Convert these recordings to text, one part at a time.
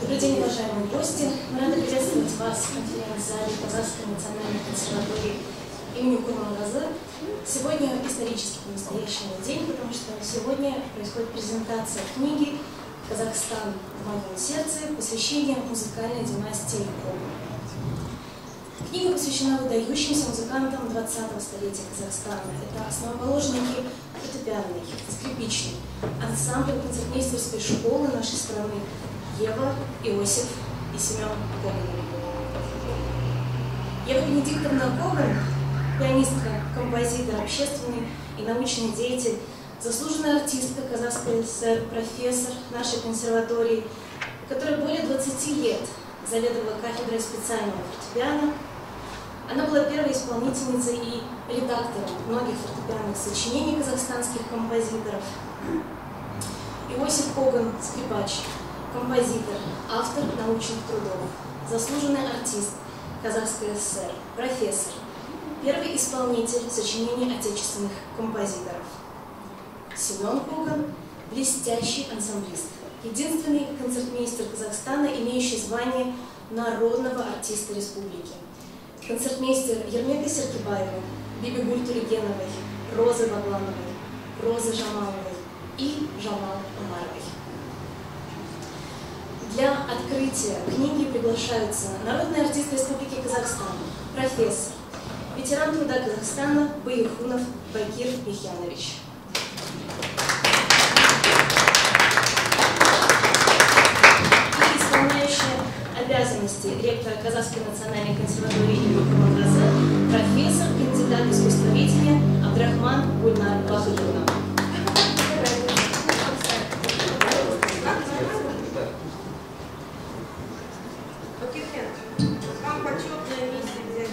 Добрый день, уважаемые гости. Мы рады приветствовать вас в конференц-зале Казахской национальной консерватории имени Курмангазы. Сегодня исторически по-настоящему день, потому что сегодня происходит презентация книги «Казахстан в моем сердце. Посвящение музыкальной династии Коган». Книга посвящена выдающимся музыкантам 20-го столетия Казахстана. Это основоположники фортепианной, скрипичной, ансамбля концертмейстерской школы нашей страны Ева, Иосиф и Семен Коган. Ева Бенедиктовна Коган, пианистка, композитор, общественный и научный деятель, заслуженная артистка Казахской ССР, профессор нашей консерватории, которая более 20 лет заведовала кафедрой специального фортепиано. Она была первой исполнительницей и редактором многих фортепианных сочинений казахстанских композиторов. Иосиф Коган, скрипач, композитор, автор научных трудов, заслуженный артист Казахской ССР, профессор, первый исполнитель сочинений отечественных композиторов. Семен Коган – блестящий ансамблист, единственный концертмейстер Казахстана, имеющий звание народного артиста республики. Концертмейстер Ермекой Серкибаевой, Бибигуль Турегеновой, Розы Баглановой, Розы Жамаловой и Жамал Умаровой. Для открытия книги приглашаются народные артисты Республики Казахстан, профессор, ветеран труда Казахстана Баихунов Бакир Михьянович. И исполняющая обязанности ректора Казахской национальной консерватории имени Курмангазы, профессор, кандидат искусствоведения Абдрахман Гульнар Бахыдулна. Вам почетное место взять.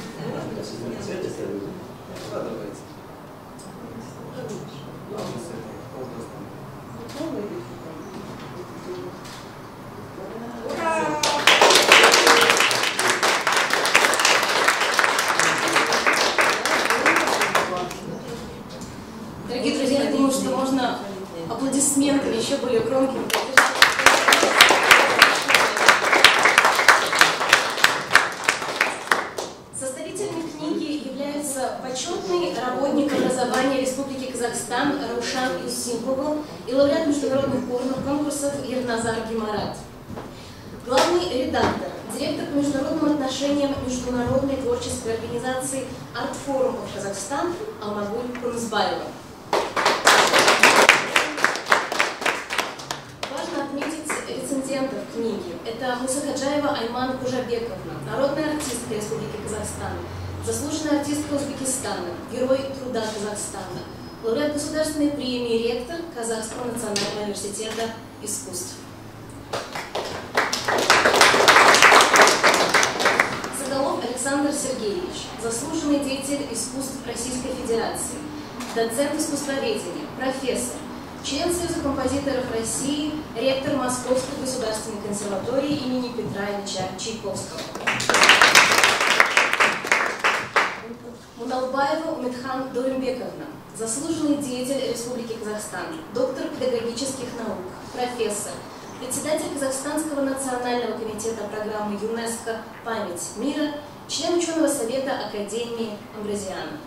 Дорогие друзья, я думаю, что можно аплодисментами еще более громкими поддержать. Составителями книги являются почетный работник образования Республики Казахстан Раушан Юсимпогл и лауреат международных конкурсов Ерназар Гимарат. Главный редактор, директор по международным отношениям международной творческой организации Art Forum of Казахстан Алмагуль Кунзбаева. Важно отметить рецензентов книги. Это Мусахаджаева Айман Кужабековна, народная артистка Республики Казахстан, заслуженная артистка Узбекистана, герой труда Казахстана, лауреат государственной премии, ректор Казахского национального университета искусств. Соколов Александр Сергеевич, заслуженный деятель искусств Российской Федерации, доцент искусствоведения, профессор, член Союза композиторов России, ректор Московской государственной консерватории имени Петра Ильича Чайковского. Муналбаева Умедхан Дурымбековна, заслуженный деятель Республики Казахстан, доктор педагогических наук, профессор, председатель Казахстанского национального комитета программы ЮНЕСКО «Память мира», член ученого совета Академии Амбразиана.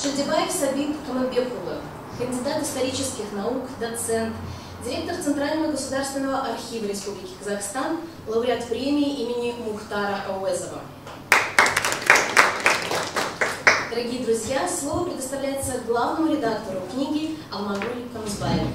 Шальдибаев Сабит Каманбекулы, кандидат исторических наук, доцент, директор Центрального государственного архива Республики Казахстан, лауреат премии имени Мухтара Ауэзова. Дорогие друзья, слово предоставляется главному редактору книги Алмагуль Кунзбаевой.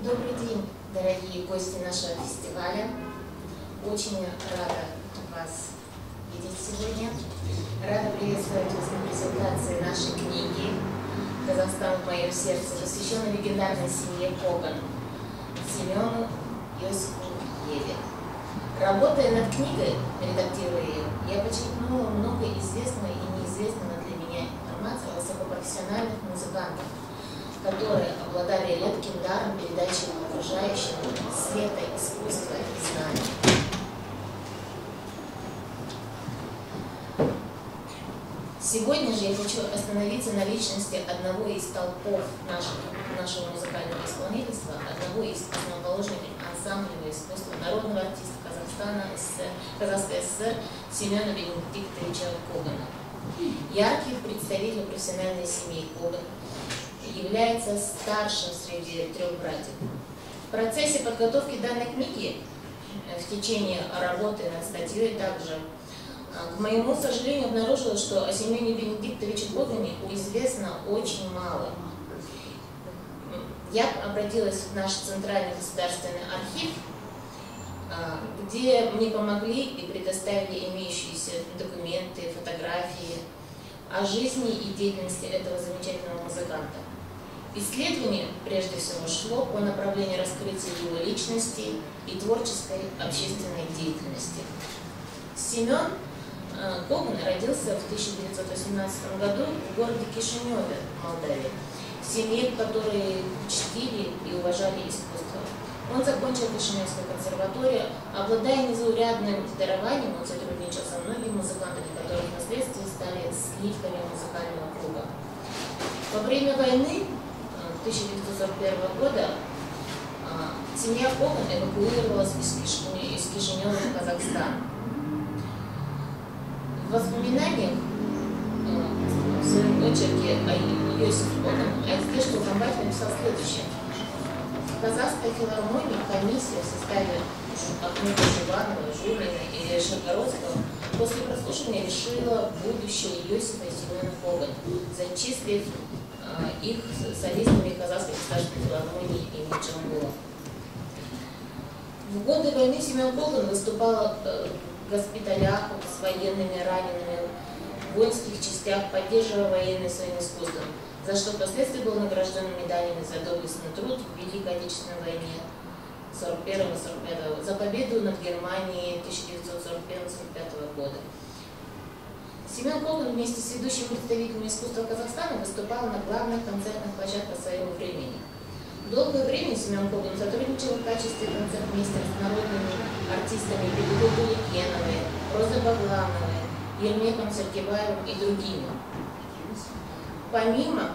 Добрый день, дорогие гости нашего фестиваля. Очень рада вас видеть сегодня. Рада приветствовать вас на презентации нашей книги «Казахстан в моем сердце», посвященной легендарной семье Коган, Семену, Иосифу, Еве. Работая над книгой, редактируя ее, я подчеркнула много известной и неизвестной для меня информации о высокопрофессиональных музыкантах, которые обладали редким даром передачи окружающим света, искусства и знаний. Сегодня же я хочу остановиться на личности одного из столпов нашего музыкального исполнительства, одного из основоположников ансамблевого искусства, народного артиста Казахской ССР Семена Бенедиктовича Когана. Яркий представитель профессиональной семьи Коган, является старшим среди 3 братьев. В процессе подготовки данной книги, в течение работы над статьей также, к моему сожалению, обнаружилось, что о Семене Бенедиктовиче Когане известно очень мало. Я обратилась в наш Центральный государственный архив, где мне помогли и предоставили имеющиеся документы, фотографии о жизни и деятельности этого замечательного музыканта. Исследование, прежде всего, шло по направлению раскрытия его личности и творческой общественной деятельности. Семен Коган родился в 1918 году в городе Кишиневе, Молдавии, в семье, в которой чтили и уважали искусство. Он закончил Кишиневскую консерваторию, обладая незаурядным дарованием, он сотрудничал со многими музыкантами, которые впоследствии стали сливками музыкального круга. Во время войны 1941 года семья Коган эвакуировалась из Кишинева в Казахстан. В воспоминаниях в своем очерке о Иосифе Коган Айзге Штолгамбаев написал следующее. В Казахской филармонии комиссия в составе Ахмеда Жуванова, Жулина и Шаргородского после прослушивания решила будущее Иосифа и Семена Коган, зачислив их солистами Казахской государственной филармонии имени Джамбула. В годы войны Семен Коган выступал в госпиталях с военными ранеными, в воинских частях, поддерживая военные своим искусством, за что впоследствии был награжден медалями за доблестный труд в Великой Отечественной войне 41 и 45 за победу над Германией 1941-1945 года. Семен Коган вместе с ведущими представителями искусства Казахстана выступал на главных концертных площадках своего времени. Долгое время Семен Коган сотрудничал в качестве концертмейстера с народными артистами Бибигуль Туликеновой, Розой Баглановой, Ермеком Сергеевым и другими. Помимо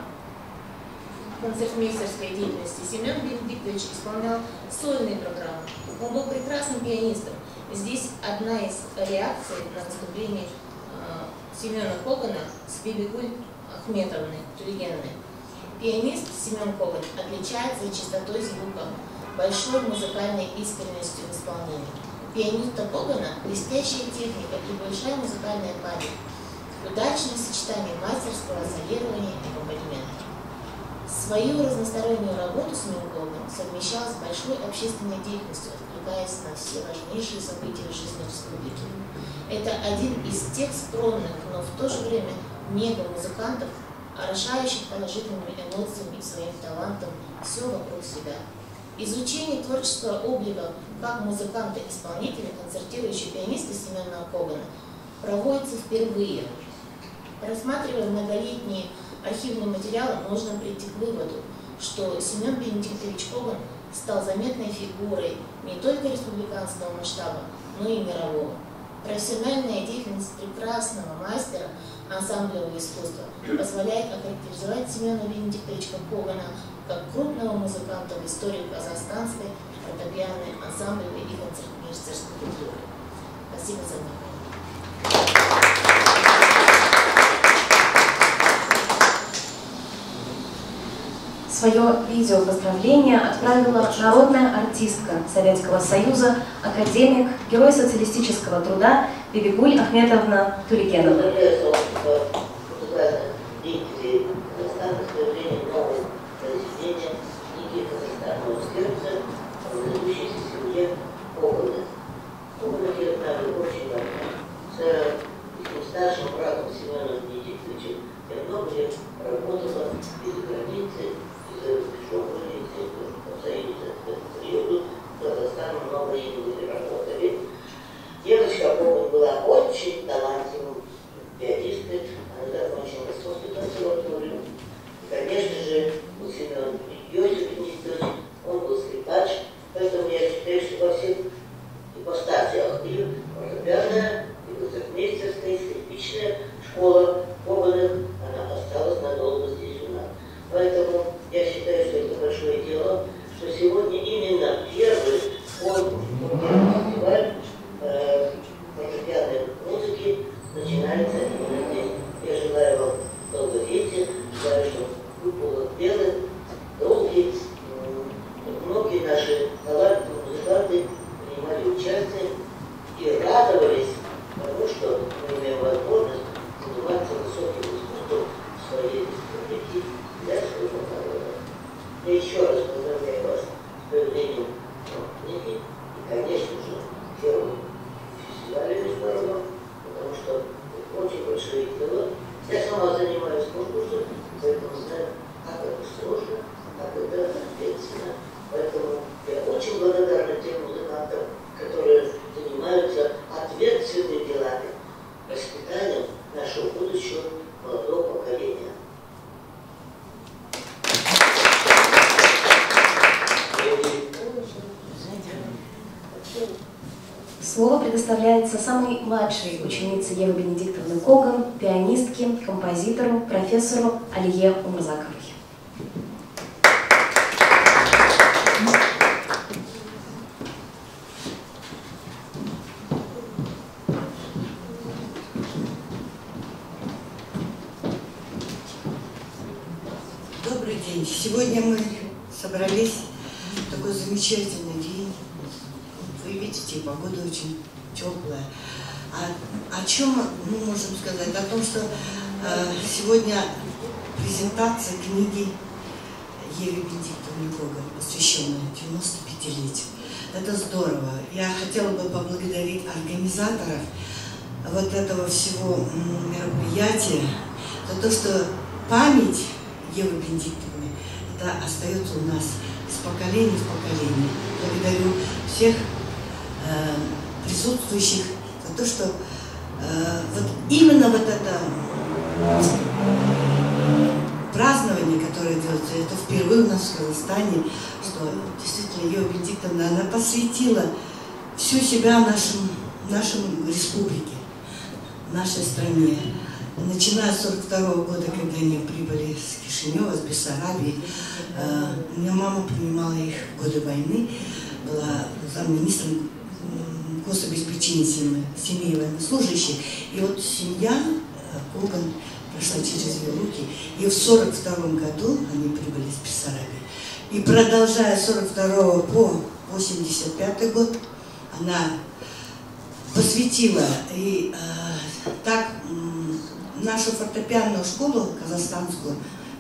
концертмейстерской деятельности, Семен Бенедиктович исполнял сольные программы. Он был прекрасным пианистом. Здесь одна из реакций на выступление Семена Когана с Бибигуль Ахметовной Туликеновой. Пианист Семен Коган отличается чистотой звука, большой музыкальной искренностью в исполнении. Пианиста Когана блестящая техника и большая музыкальная память, удачное сочетание мастерского солирования и аккомпанемента. Свою разностороннюю работу Семен Коган совмещал с большой общественной деятельностью, откликаясь на все важнейшие события в жизни республики. Это один из тех скромных, но в то же время мега-музыкантов, орошающих положительными эмоциями и своим талантом все вокруг себя. Изучение творческого облика как музыканта-исполнителя, концертирующего пианиста Семена Когана проводится впервые. Рассматривая многолетние архивные материалы, можно прийти к выводу, что Семен Бенедиктович Коган стал заметной фигурой не только республиканского масштаба, но и мирового. Профессиональная деятельность прекрасного мастера ансамблевого искусства позволяет охарактеризовать Семена Бенедиктовича Когана как крупного музыканта в истории казахстанской фортепианной, ансамблевой и концертмейстерской культуры. Спасибо за внимание. Свое видео поздравления отправила народная артистка Советского Союза, академик, герой социалистического труда Бибигуль Ахметовна Туликенова. Старшим братом Семена Бенедиктовича я много лет работала из границы, из рубежом границы, в Союзе в этот период, в Казахстане много ездили, работали. Девочка Коган была очень талантливым пианисткой, Я еще раз поздравляю вас с появлением книги и, конечно же, первым фестивалем международным, потому что очень большое дело. Я сама занимаюсь конкурсом, поэтому знаю, как это сложно, как это ответственно. Поэтому я очень благодарна тем музыкантам, которые занимаются ответственными делами, воспитанием нашего будущего молодого поколения. Слово предоставляется самой младшей ученице Евы Бенедиктовны Коган, пианистке, композитору, профессору Алие Умурзаковой. Добрый день. Сегодня мы собрались в такой замечательный день. Вы видите, погода очень теплая. О чем мы можем сказать? О том, что сегодня презентация книги Евы Бенедиктовны Коган, посвященная 95-летию. Это здорово. Я хотела бы поблагодарить организаторов вот этого всего мероприятия за то, что память Евы Бенедиктовны это остается у нас с поколения в поколение. Благодарю всех присутствующих за то, что вот именно вот это празднование, которое делается, это впервые у нас в Казахстане, что действительно Ева Бенедиктовна, она посвятила всю себя нашим республике, нашей стране. Начиная с 1942 года, когда они прибыли с Кишинева, с Бессарабии, у меня мама принимала их в годы войны, была замминистром гособеспечения семьи военнослужащих. И вот семья Коган прошла через ее руки. И в 1942 году они прибыли с Бессарабии. И продолжая с 1942 по 1985 год, она посвятила и так нашу фортепианную школу казахстанскую,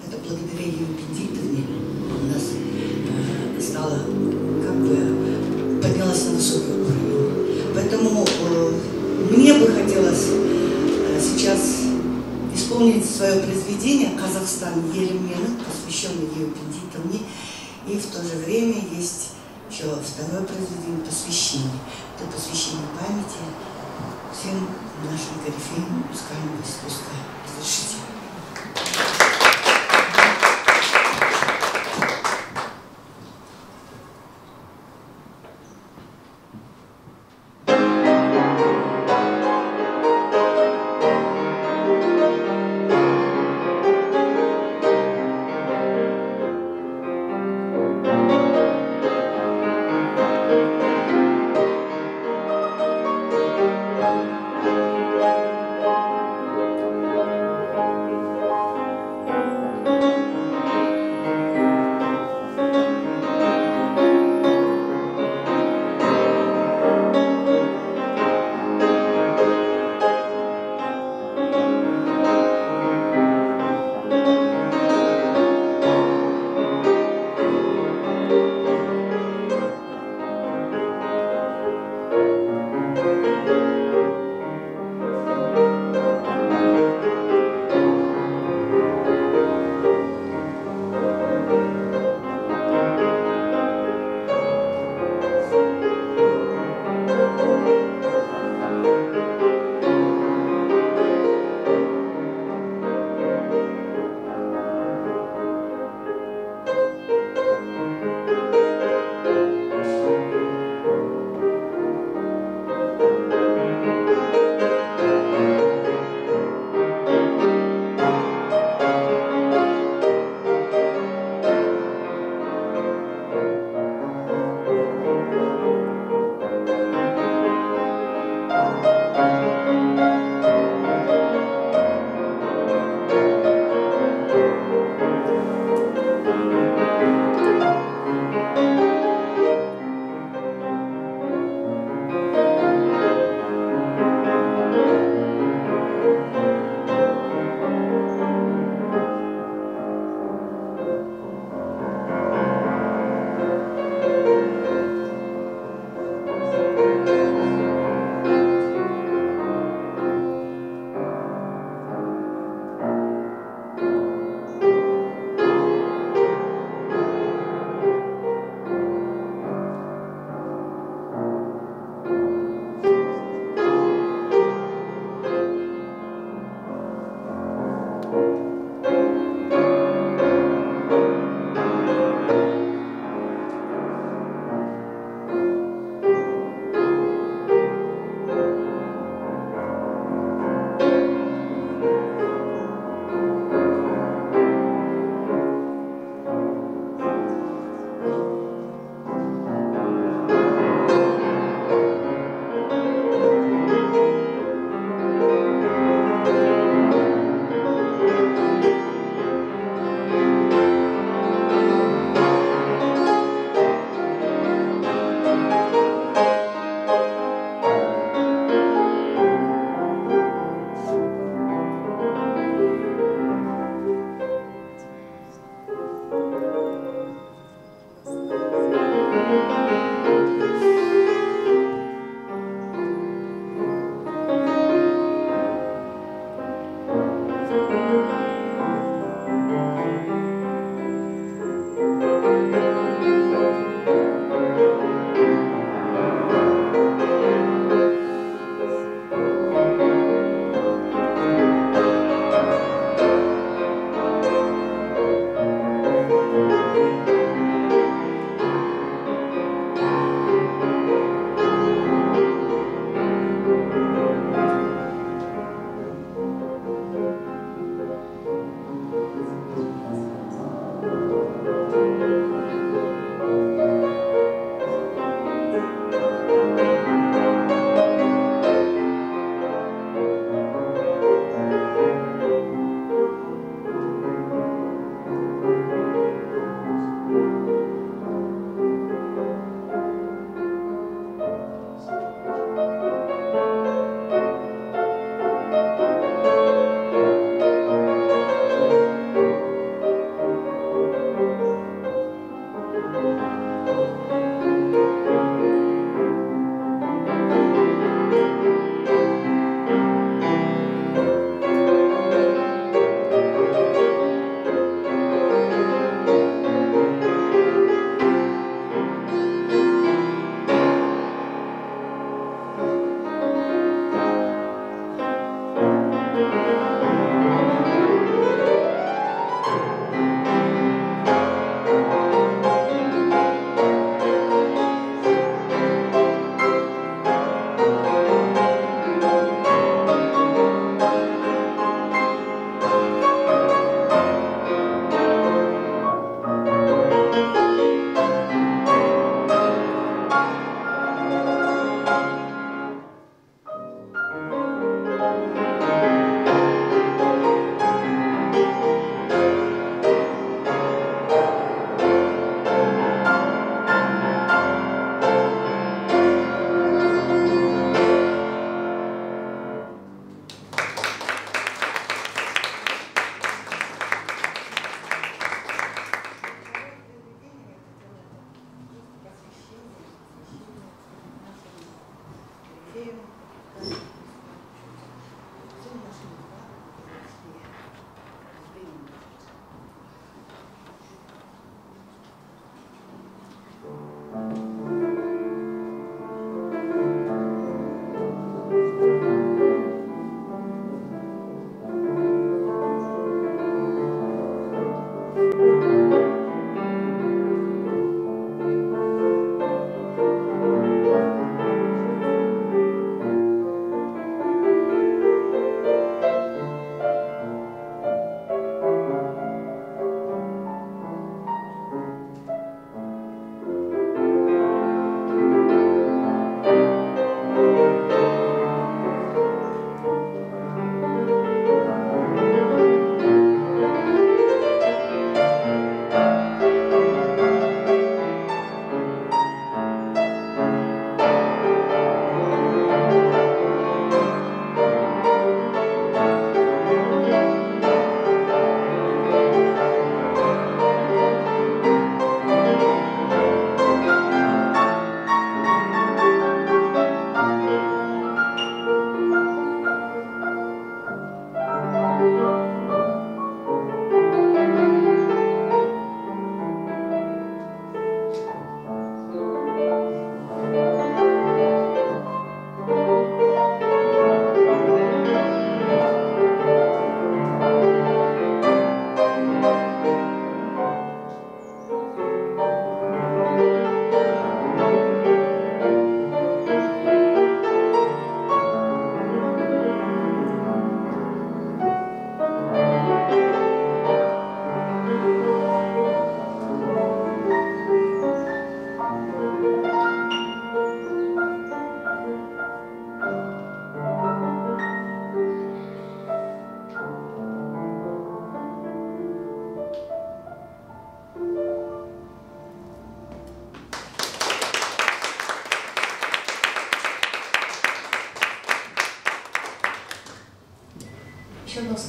это благодаря Еве Бенедиктовне у нас стала, как бы, поднялась на высокий уровень. Поэтому мне бы хотелось сейчас исполнить свое произведение «Казахстан Елемнен», посвященное Еве Бенедиктовне, и в то же время есть еще второе произведение «Посвящение». Это посвящение памяти всем нашим корифеям музыкального искусства. Разрешите.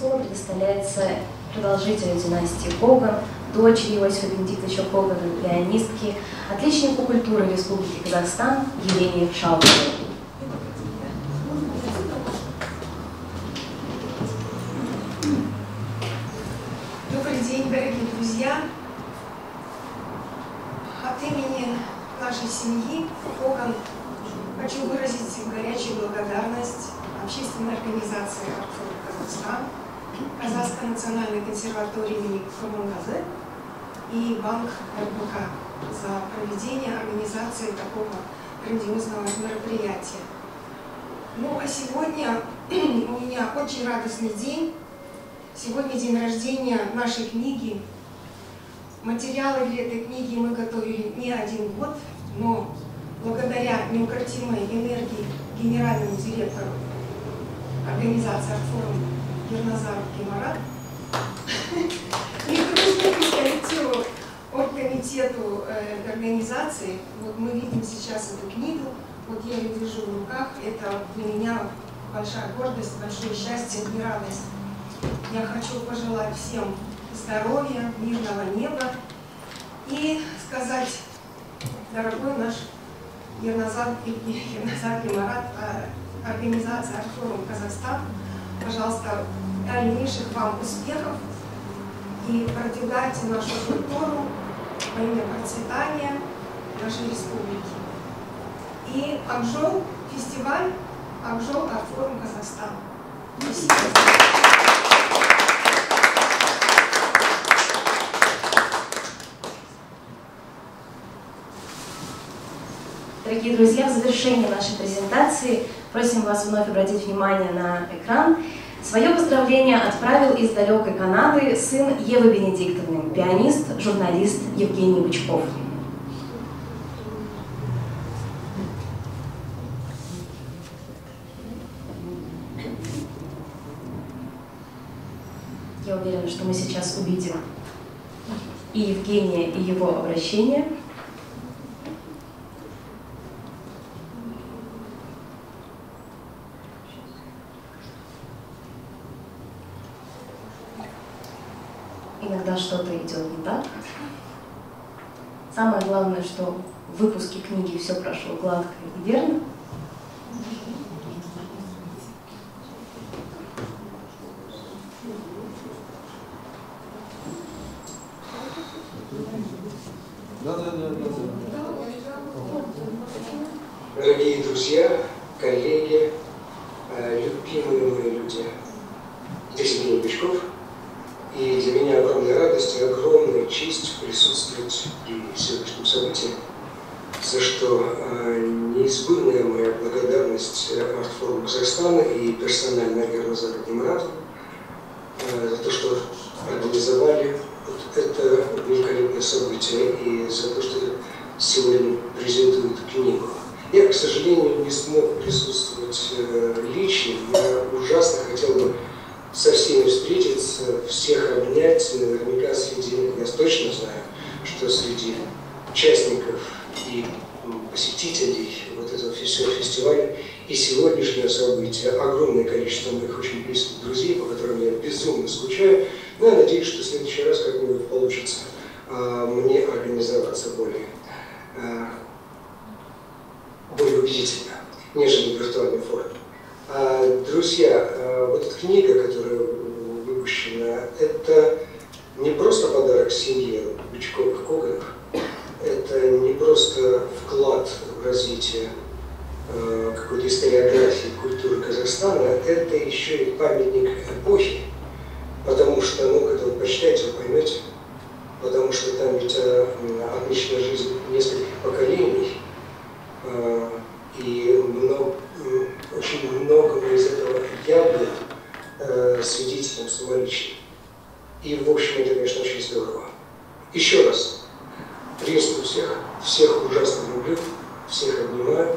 слово предоставляется продолжителю династии Коган, дочери Иосифа Бенедиктовича Когана, пианистки, отличнику культуры Республики Казахстан Елене Шалковой. Добрый день, дорогие друзья! От имени нашей семьи Коган хочу выразить горячую благодарность общественной организации «Артфорум Казахстан», Казахской национальной консерватории имени Курмангазы и Банк РБК за проведение организации такого грандиозного мероприятия. Ну а сегодня у меня очень радостный день. Сегодня день рождения нашей книги. Материалы для этой книги мы готовили не один год, но благодаря неукротимой энергии генеральному директору организации «Артфорум» Ерназаров Гимарат и дружному оргкомитету организации, вот мы видим сейчас эту книгу, вот я ее держу в руках, это для меня большая гордость, большое счастье и радость. Я хочу пожелать всем здоровья, мирного неба и сказать, дорогой наш Ерназар Гимарат, организация «Артфорум Казахстан», пожалуйста, дальнейших вам успехов и продвигайте нашу культуру во имя процветания нашей республики. И Акжол, фестиваль Акжол «Артфорум Казахстан». Спасибо. Дорогие друзья, в завершении нашей презентации просим вас вновь обратить внимание на экран. Свое поздравление отправил из далекой Канады сын Евы Бенедиктовны, пианист, журналист Евгений Бычков. Я уверена, что мы сейчас увидим и Евгения, и его обращение. Иногда что-то идет не так. Самое главное, что в выпуске книги все прошло гладко и верно. Дорогие друзья, коллеги, любимые мои люди, здесь Евгений Бычков. И для меня огромная радость и огромная честь присутствовать при сегодняшнем событии, за что неизбывная моя благодарность Артфоруму Казахстана и персонально Ерназару Гимарату за то, что организовали вот это великолепное событие и за то, что сегодня презентуют книгу. Я, к сожалению, не смог присутствовать лично, я ужасно хотел бы со всеми встретиться, всех обнять. Наверняка среди, я точно знаю, что среди участников и посетителей вот этого фестиваля и сегодняшнего события огромное количество моих очень близких друзей, по которым я безумно скучаю. Но я надеюсь, что в следующий раз как-нибудь получится мне организоваться более убедительно, нежели в виртуальной форме. Друзья, вот эта книга, которая выпущена, это не просто подарок семье Бычковых-Коганов, это не просто вклад в развитие какой-то историографии культуры Казахстана, это еще и памятник эпохи, потому что, ну, когда вы почитаете, вы поймете, потому что там ведь отмечена жизнь нескольких поколений, и очень многого из этого я был свидетелем самолично. И, в общем, это, конечно, очень здорово. Еще раз приветствую всех ужасно люблю, всех обнимаю.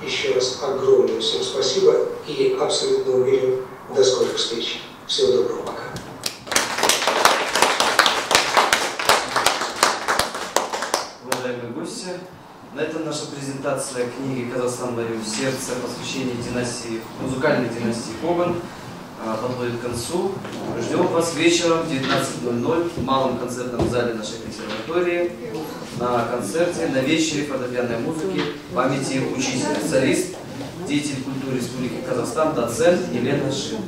Еще раз огромное всем спасибо и абсолютно уверен, до скорых встреч. Всего доброго, пока. Уважаемые гости, на этом наша презентация книги «Казахстан в сердце. Посвящение музыкальной династии Коган» подходит к концу. Ждем вас вечером в 19:00 в малом концертном зале нашей консерватории на концерте, на вечере фортепианной музыки памяти учителя, солист, деятель культуры Республики Казахстан, доцент Елена Шин.